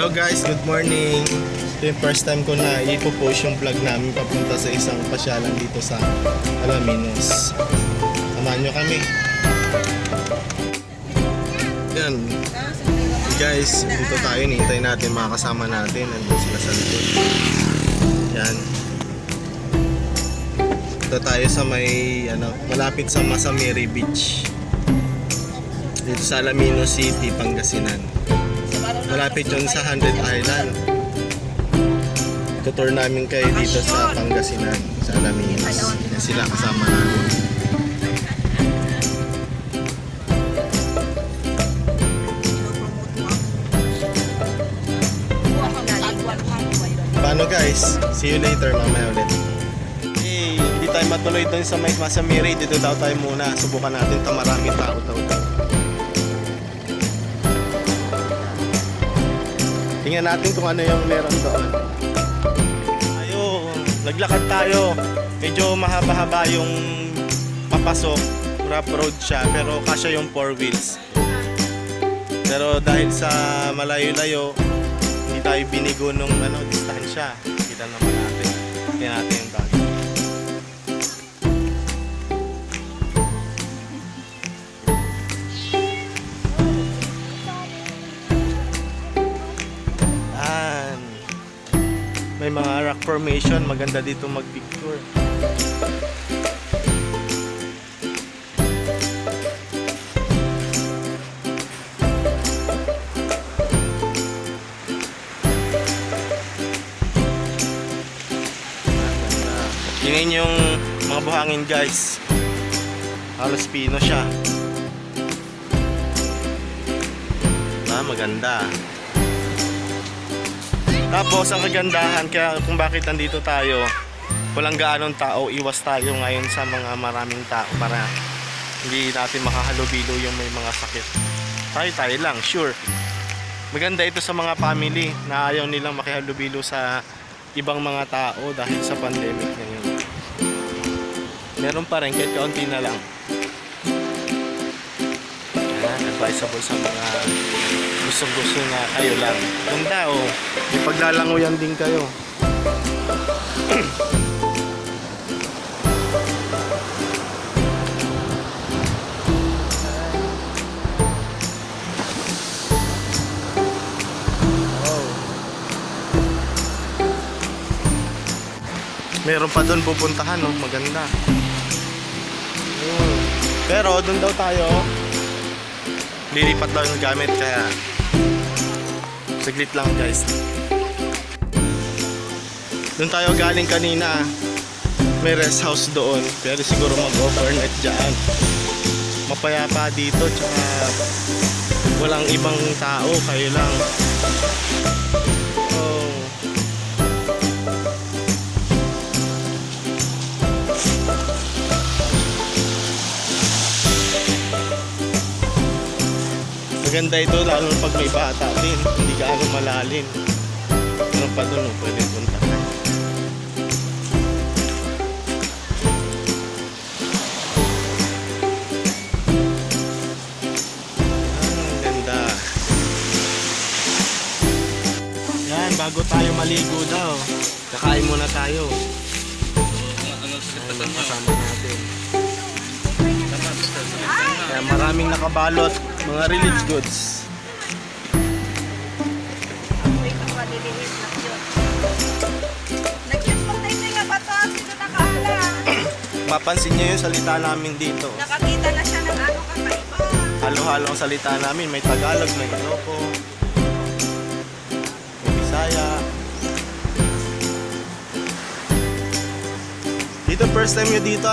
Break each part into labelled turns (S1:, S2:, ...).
S1: Hello guys, good morning. Ito yung first time ko na ipo-post yung vlog namin papunta sa isang pasyalan dito sa Alaminos. Samahan nyo kami. Yan. Guys, dito tayo. Hinihintay natin mga kasama natin. Nandun sila sa likod. Yan. Dito tayo sa may malapit sa Masamiri Beach. Dito sa Alaminos City, Pangasinan. Malapit yun sa 100 Island. Tutur namin kayo dito sa Pangasinan, sa Alaminos. Sila kasama namin. Paano guys? See you later, mamaya ulit. Hey, hindi tayo matuloy doon sa may Masamiri. Dito daw tayo muna. Subukan natin ito. Maraming tao daw. Tingnan natin kung ano yung meron doon. Naglakad tayo. Medyo mahaba-haba yung papasok. Rough road siya, pero kasya yung 4 wheels. Pero dahil sa malayo-layo, hindi tayo binigo nung distansya. Kita naman natin. Tingnan natin yung dog. May mga rock formation, maganda dito mag-picture. Tingnan yung mga buhangin guys. Halos pino siya. Maganda. Tapos ang kagandahan kaya kung bakit nandito tayo, walang gaanong tao, iwas tayo ngayon sa mga maraming tao para hindi natin makahalubilo yung may mga sakit. Tayo lang, sure. Maganda ito sa mga family na ayaw nilang makihalubilo sa ibang mga tao dahil sa pandemic ngayon. Meron pa rin kahit kaunti na lang. Advisable sa mga gusto na kayo lang. Ganda may paglalanguyan din kayo. Meron pa doon pupuntahan, maganda. Pero doon daw tayo lilipat daw yung gamit, kaya saglit lang guys. Doon tayo galing kanina, may rest house doon, pero siguro mag-overnight dyan. Mapayapa dito, tsaka walang ibang tao, kayo lang. Maganda ito lalo pag may bata din, hindi gaano malalim. Meron pa doon, pwede punta na. Ganda. Yan, bago tayo maligo daw, kakain muna tayo. Ano kasama natin? Kaya maraming nakabalot, mga relief goods. Mapansin niyo yung salita namin dito.
S2: Nakakita na siya ng kakaiba.
S1: Halo-halo ang salita namin. May Tagalog, may Ilocano, may Bisaya. Dito first time nyo dito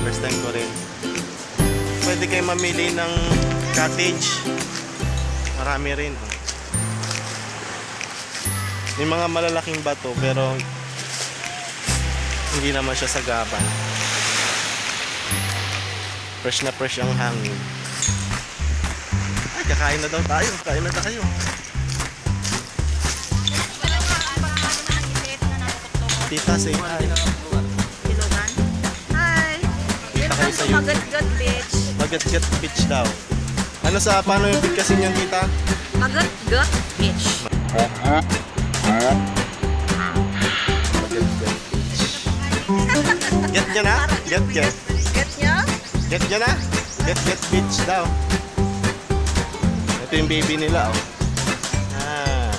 S1: First time ko rin. Pwede kayo mamili ng cottage. Marami rin. May mga malalaking bato pero hindi naman siya sagapan. Fresh na fresh ang hangin. Ay, kakain na daw tayo. Kain na tayo. Tita, say hi.
S2: Hi!
S1: Kita kayo sa
S2: Magat-gat beach.
S1: Magat-gat beach daw. Paano yung bigkasin yung tita?
S2: Magat-gat beach.
S1: Get niya na? Get.
S2: Get niya?
S1: Get niya na? Get beach daw. Ito yung baby nila, oh. Ah.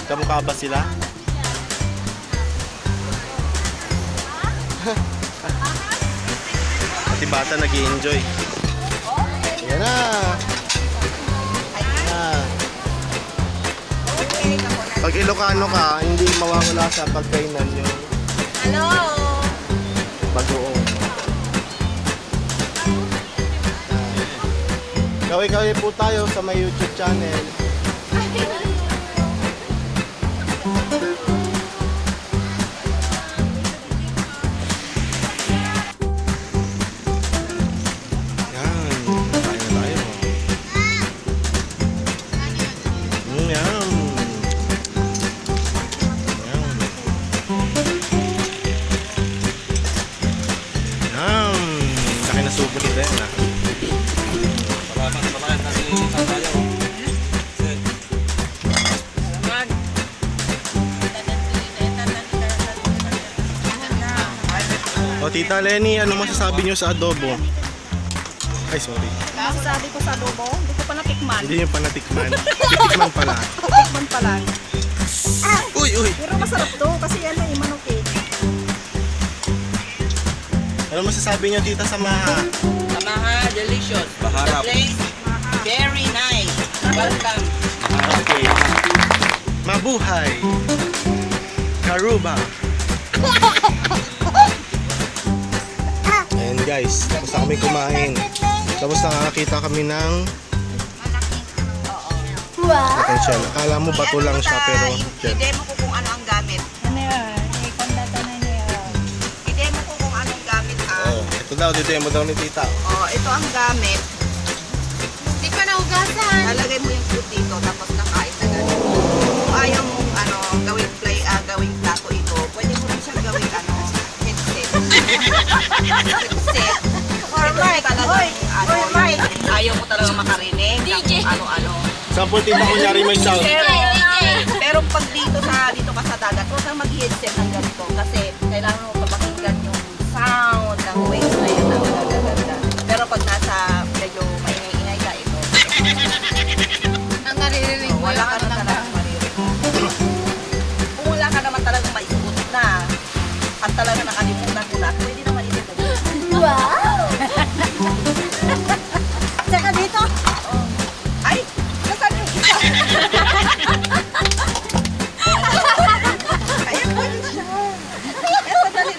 S1: Kamukha ba sila? Pati bata nag-i-enjoy. Ayan na. Ah. Pag Ilocano ka, hindi mawawala sa pagkainan yung
S2: Hello!
S1: bagoong. Kaway-kaway po tayo sa may YouTube channel. Yan, kain na tayo. Yan. Yan. Yan. Laki na subo kita yan, ah. O Tita Lenny, ano masasabi niyo sa adobo? Ay, sorry.
S2: Masasabi ko sa adobo, hindi ko pa natikman.
S1: Hindi niyo pa natikman. Titikman pala.
S2: Tikman pa lang.
S1: Uy, uy!
S2: Pero masarap to kasi yan ay manok eh.
S1: Ano masasabi niyo, Tita, sa Maha?
S3: Samaha, delicious.
S1: Baharap.
S3: The place, very nice. Welcome.
S1: Okay. Mabuhay! Karuba! Ayan guys, tapos na kami kumain. Tapos nakakita kami ng potential. Akala mo bato lang siya pero
S3: I-demo ko kung ano ang gamit.
S2: Ano yan? Ikondata na niya.
S3: I-demo ko kung anong gamit ha.
S1: oh, ito daw, demo daw ni Tita.
S3: Oh, ito ang gamit.
S2: Hindi pa naugasan.
S3: Lalagay mo yung food dito tapos kakain na ganun. Kung ayaw mong gawing plato ito, pwede mo rin siyang gawing headset. Headset.
S2: Or mic. Hoy, mic.
S3: Ayaw mo talaga makarinig ng
S2: DJ.
S3: kung ano-ano.
S1: Sample Tita, kunyari may sound.
S3: Pero pag dito ka sa dagat, huwag kang mag-headset ng ganito kasi kailangan mo papakinggan yung sound ng waves na yun ang gagaganda. Pero pag nasa medyo maingay-ingay ka ito,
S2: Ang naririnig mo
S3: wala
S2: yung
S3: ka
S2: ano
S3: na
S2: ng
S3: talagang maririnig. Kung wala ka naman talagang maisuot na at talaga nakalimutan mo na, pwede naman ito.
S2: Wow! Tsaka dito.
S3: Ay! Nasaan yung isa? Ayan, pwede siya. Ito, dali.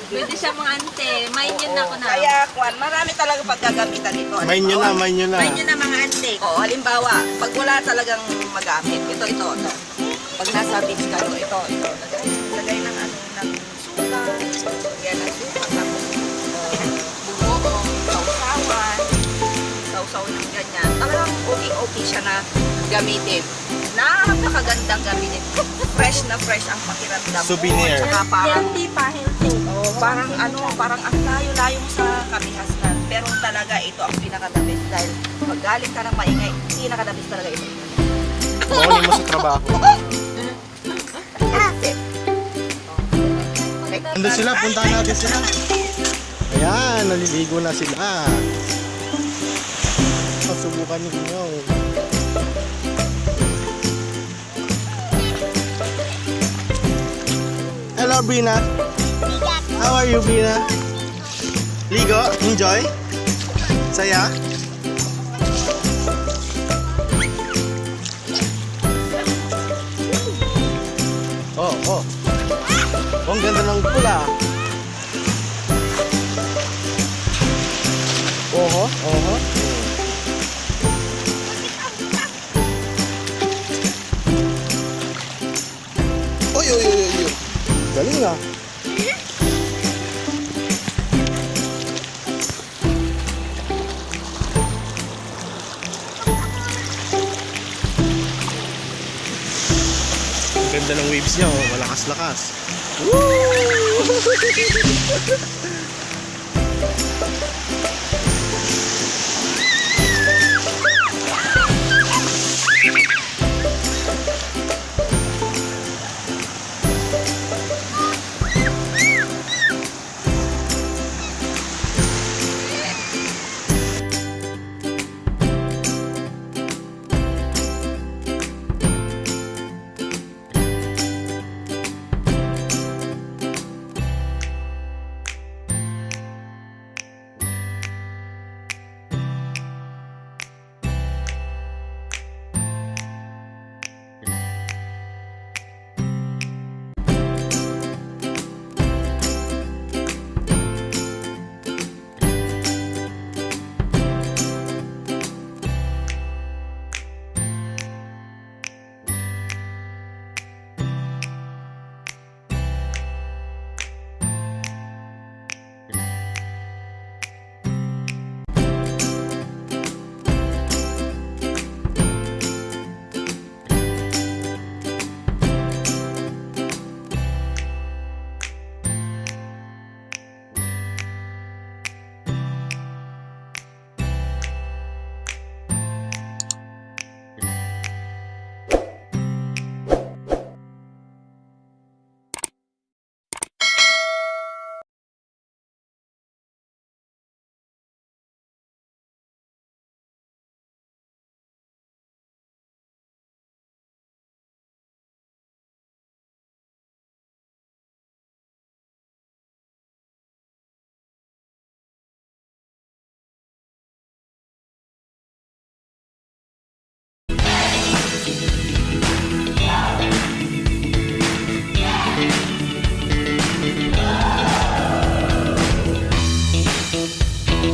S2: Pwede siya mga ante. Main yun ako na.
S3: Kaya, Kwan, marami talaga paggagamitan nito.
S1: Main nyo na, main nyo na.
S3: Main nyo na mga ante. Oo, halimbawa, pag wala talagang magamit, ito. Pag nasa beach ka, ito. Lagay ng suka. Lagyan ng suka. Tapos, buo, sausaw ng ganyan. Talagang okay siya na gamitin. Napakagandang gamitin. Fresh na fresh ang pakiramdam.
S1: Souvenir.
S3: Tsaka parang
S2: Healthy pa, healthy.
S3: parang ang layo-layo mo sa kabihasnan. Pero talaga ito ang pinaka-the-best dahil pag galing ka ng maingay, pinaka-the best talaga ito.
S1: Mawali mo sa trabaho. Ando sila, puntahan natin sila. Ayan, naliligo na sila. Pasubukan ninyo. Hello, Brina. How are you, Brina? Ligo? Enjoy? Saya? Oh. Oh, ang ganda ng pula. Oho. Oy. Galing ah. Ang ganda ng waves niya, oh. Malakas-lakas. Woo!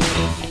S3: Ayan.